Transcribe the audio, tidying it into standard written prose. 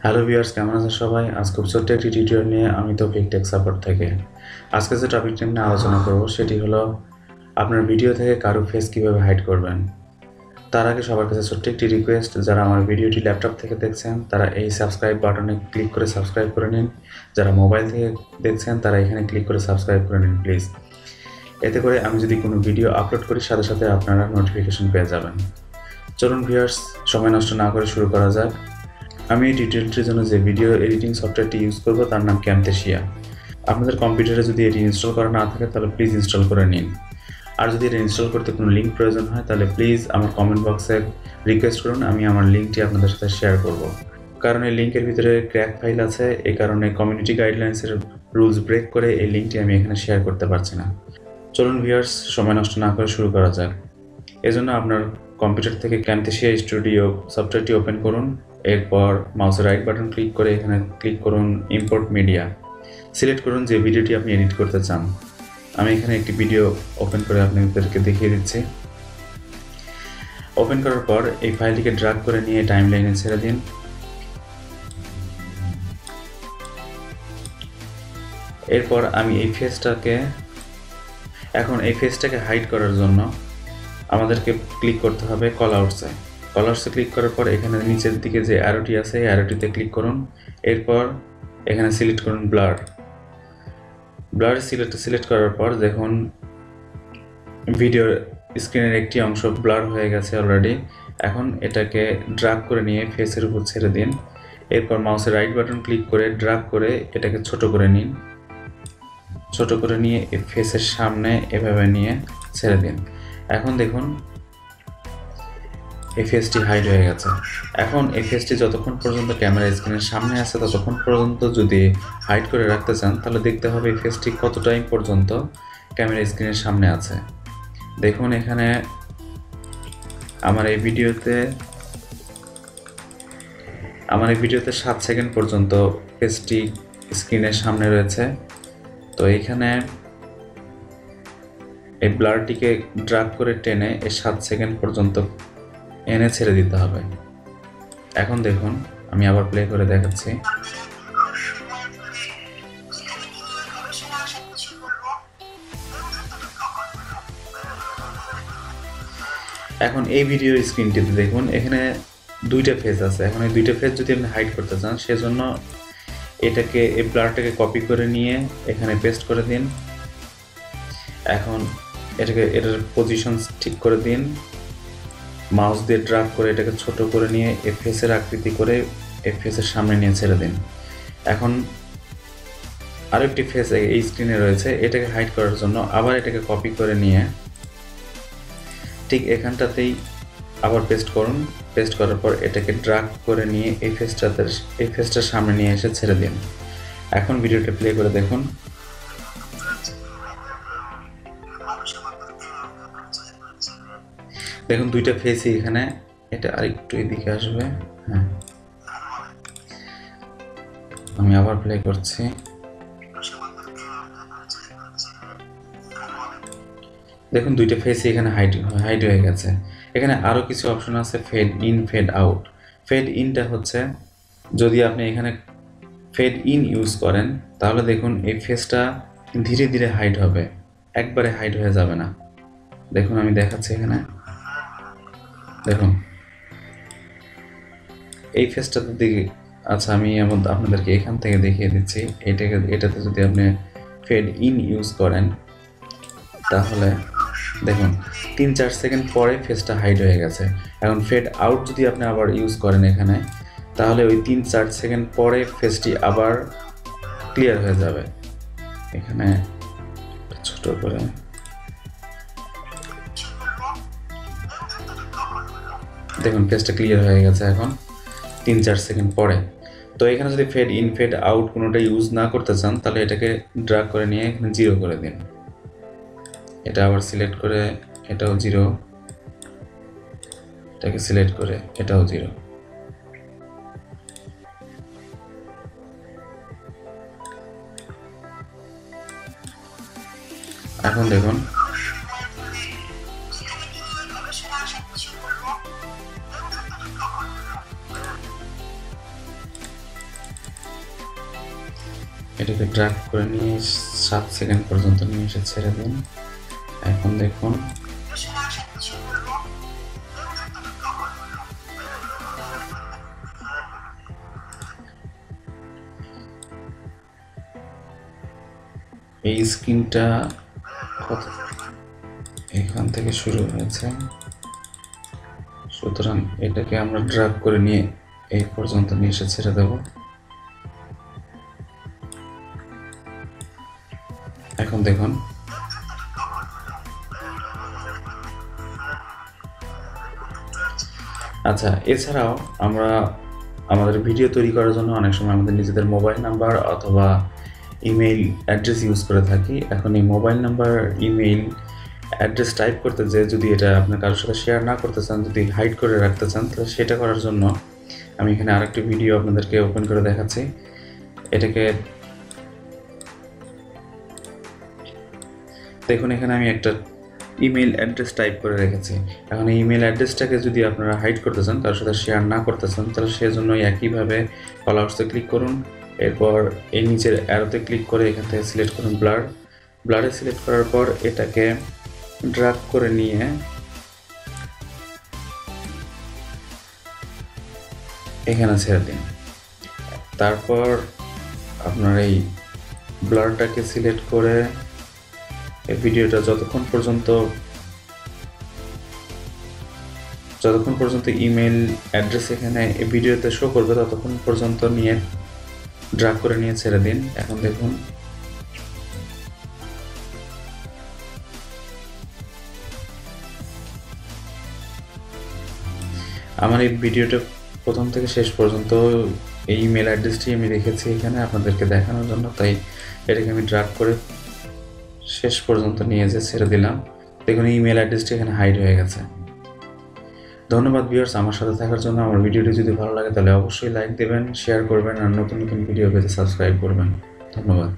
Hello viewers, কেমন আছেন সবাই? আজ খুব ছোট্ট একটি টিউটোরিয়াল নিয়ে আমি তৌফিক টেক সাপোর্ট থেকে আজকে যে টপিকটা নিয়ে আলোচনা করব সেটি হলো আপনার ভিডিও থেকে কারো ফেস কিভাবে হাইড করবেন। তার আগে সবার কাছে ছোট্ট একটি রিকোয়েস্ট, যারা আমার ভিডিওটি ল্যাপটপ থেকে দেখছেন তারা এই সাবস্ক্রাইব বাটনে ক্লিক করে সাবস্ক্রাইব করে নিন। যারা মোবাইল থেকে দেখছেন তারা এখানে ক্লিক করে সাবস্ক্রাইব করে নিন প্লিজ। এতে করে আমি যদি কোনো ভিডিও আপলোড করি সাথে সাথে আপনারা নোটিফিকেশন পেয়ে যাবেন। চলুন ভিউয়ার্স, সময় নষ্ট না করে শুরু করা যাক। আমি এই টিউটোরিয়ালটির জন্য যে ভিডিও এডিটিং সফটওয়্যারটি ইউজ করব তার নাম ক্যামথেসিয়া। আপনাদের কম্পিউটারে যদি এটি ইনস্টল করা না থাকে তাহলে প্লিজ ইনস্টল করে নিন। আর যদি এটা ইনস্টল করতে কোনো লিঙ্ক প্রয়োজন হয় তাহলে প্লিজ আমার কমেন্ট বক্সে রিকোয়েস্ট করুন, আমি আমার লিঙ্কটি আপনাদের সাথে শেয়ার করব। কারণ এই লিঙ্কের ভিতরে ক্র্যাক ফাইল আছে, এই কারণে কমিউনিটি গাইডলাইন্সের রুলস ব্রেক করে এই লিঙ্কটি আমি এখানে শেয়ার করতে পারছি না। চলুন ভিউয়ার্স, সময় নষ্ট না করে শুরু করা যাক। এজন্য আপনার কম্পিউটার থেকে ক্যামথেসিয়া স্টুডিও সফটওয়্যারটি ওপেন করুন। এরপর মাউসের রাইট বাটন ক্লিক করে এখানে ক্লিক করুন ইম্পোর্ট মিডিয়া। সিলেক্ট করুন যে ভিডিওটি আপনি এডিট করতে চান। আমি এখানে একটি ভিডিও ওপেন করে আপনাদেরকে দেখিয়ে দিচ্ছি। ওপেন করার পর এই ফাইলটিকে ড্র্যাগ করে নিয়ে টাইমলাইনে ছেড়ে দিন। এরপর আমি এই ফেসটাকে হাইড করার জন্য আমাদেরকে ক্লিক করতে হবে কল আউটসে ক্লিক করার পর এখানে নিচের দিকে যে অ্যারোটি আছে এই অ্যারোটিতে ক্লিক করুন। এরপর এখানে সিলেক্ট করুন ব্লার সিলেক্ট করার পর দেখুন ভিডিওর স্ক্রিনের একটি অংশ ব্লার হয়ে গেছে অলরেডি। এখন এটাকে ড্র্যাগ করে নিয়ে ফেসের উপর ছেড়ে দিন। এরপর মাউসের রাইট বাটন ক্লিক করে ড্র্যাগ করে এটাকে ছোট করে নিন। ছোট করে নিয়ে ফেসের সামনে এভাবে নিয়ে ছেড়ে দিন। এখন দেখুন এই ফেসটি হাইড হয়ে গেছে। এখন এই ফেসটি যতক্ষণ পর্যন্ত ক্যামেরা স্ক্রিনের সামনে আছে ততক্ষণ পর্যন্ত যদি হাইড করে রাখতে চান তাহলে দেখতে হবে এই ফেসটি কত টাইম পর্যন্ত ক্যামেরা স্ক্রিনের সামনে আছে। দেখুন এখানে আমার এই ভিডিওতে 7 সেকেন্ড পর্যন্ত ফেসটি স্ক্রিনের সামনে রয়েছে। তো এইখানে এই ব্লারটিকে ড্র্যাগ করে টেনে এই 7 সেকেন্ড পর্যন্ত এনে ছেড়ে দিতে হবে। এখন দেখুন আমি আবার প্লে করে দেখাচ্ছি। এখন এই ভিডিও স্ক্রিনটিতে দেখুন এখানে 2টা ফেস আছে। এখন এই 2টা ফেস যদি আপনি হাইড করতে চান সেজন্য এই ব্লারটাকে কপি করে নিয়ে এখানে পেস্ট করে দিন। এখন এটার পজিশন ঠিক করে দিন। মাউস দিয়ে ড্র্যাগ করে এটাকে ছোট করে নিয়ে এই ফেসের আকৃতি করে এই ফেসের সামনে নিয়ে ছেড়ে দিন। এখন আরেকটি ফেস এই স্ক্রিনে রয়েছে, এটাকে হাইড করার জন্য আবার এটাকে কপি করে নিয়ে ঠিক এখানটাতেই আবার পেস্ট করুন। পেস্ট করার পর এটাকে ড্র্যাগ করে নিয়ে এই ফেসটার সামনে নিয়ে এসে ছেড়ে দিন। এখন ভিডিওটা প্লে করে দেখুন। দেখুন 2টা ফেসই এখানে, এটা আরেকটু এদিকে আসবে। হ্যাঁ, আমি আবার প্লে করছি। দেখুন 2টা ফেসই এখানে হাইড হয়ে গেছে। এখানে আরও কিছু অপশন আছে, fade in, fade out. Fade ইনটা হচ্ছে যদি আপনি এখানে ফেড ইন ইউজ করেন তাহলে দেখুন এই ফেসটা ধীরে ধীরে হাইড হবে, একবারে হাইড হয়ে যাবে না। দেখুন আমি দেখাচ্ছি এখানে, দেখুন এই ফেসটাতে দিকে। আচ্ছা, আমি আপনাদেরকে এখান থেকে দেখিয়ে দিচ্ছি। এটাতে যদি আপনি ফেড ইন ইউজ করেন তাহলে দেখুন 3-4 সেকেন্ড পরে ফেসটা হাইড হয়ে গেছে। এখন ফেড আউট যদি আপনি আবার ইউজ করেন এখানে তাহলে ওই 3-4 সেকেন্ড পরে ফেসটি আবার ক্লিয়ার হয়ে যাবে। এখানে ছোট করে দেখুন ফেসটা ক্লিয়ার হয়ে গেছে এখন 3-4 সেকেন্ড পরে। তো এখানে যদি ফেড ইন, ফেড আউট কোনোটা ইউজ না করতে চান তাহলে এটাকে ড্র্যাগ করে নিয়ে এখানে 0 করে দিন। এটা আবার সিলেক্ট করে এটাও 0, এটাকে সিলেক্ট করে এটাও 0। এখন দেখুন এটাকে ড্র্যাগ করে নিয়ে 7 সেকেন্ড পর্যন্ত নিয়ে এসে ছেড়ে দিন। এখন দেখুন এই স্ক্রিনটা কত এখান থেকে শুরু হয়েছে, সুতরাং এটাকে আমরা ড্র্যাগ করে নিয়ে এই পর্যন্ত নিয়ে এসে ছেড়ে দেব। এখন দেখুন আচ্ছা, এছাড়াও আমরা আমাদের ভিডিও তৈরি করার জন্য অনেক সময় আমাদের নিজেদের মোবাইল নাম্বার অথবা ইমেইল অ্যাড্রেস ইউজ করে থাকি। এখন এই mobile number, email address type করতে যে যদি এটা আপনার কারোর সাথে শেয়ার না করতে চান, যদি হাইড করে রাখতে চান, তাহলে সেটা করার জন্য আমি এখানে আরেকটি ভিডিও আপনাদেরকে ওপেন করে দেখাচ্ছি। এটাকে দেখুন, এখানে আমি একটা ইমেল অ্যাড্রেস টাইপ করে রেখেছি। এখন এই ইমেল অ্যাড্রেসটাকে যদি আপনারা হাইড করতে চান, কারোর সাথে শেয়ার না করতে চান, তাহলে সেজন্য একইভাবে কল আউটসে ক্লিক করুন। এরপর এই নিচের অ্যারোতে ক্লিক করে এখান থেকে সিলেক্ট করুন ব্লারে সিলেক্ট করার পর এটাকে ড্র্যাগ করে নিয়ে এখানে ছেড়ে দিন। তারপর আপনার এই ব্লারটাকে সিলেক্ট করে এই ভিডিওটা যতক্ষণ পর্যন্ত ইমেল অ্যাড্রেস এখানে এই ভিডিওতে শো করবে ততক্ষণ পর্যন্ত নিয়ে ড্র্যাগ করে নিয়ে ছেড়ে দিন। এখন দেখুন আমার এই ভিডিওটা প্রথম থেকে শেষ পর্যন্ত এই ইমেল অ্যাড্রেসটি আমি রেখেছি এখানে আপনাদেরকে দেখানোর জন্য, তাই এটাকে আমি ড্র্যাগ করে শেষ পর্যন্ত নিয়ে যে ছেড়ে দিলাম। দেখুন ইমেল অ্যাড্রেসটি এখানে হাইড হয়ে গেছে। ধন্যবাদ ভিউয়ার্স আমার সাথে থাকার জন্য। আমার ভিডিওটি যদি ভালো লাগে তাহলে অবশ্যই লাইক দেবেন, শেয়ার করবেন আর নতুন নতুন ভিডিও পেতে সাবস্ক্রাইব করবেন। ধন্যবাদ।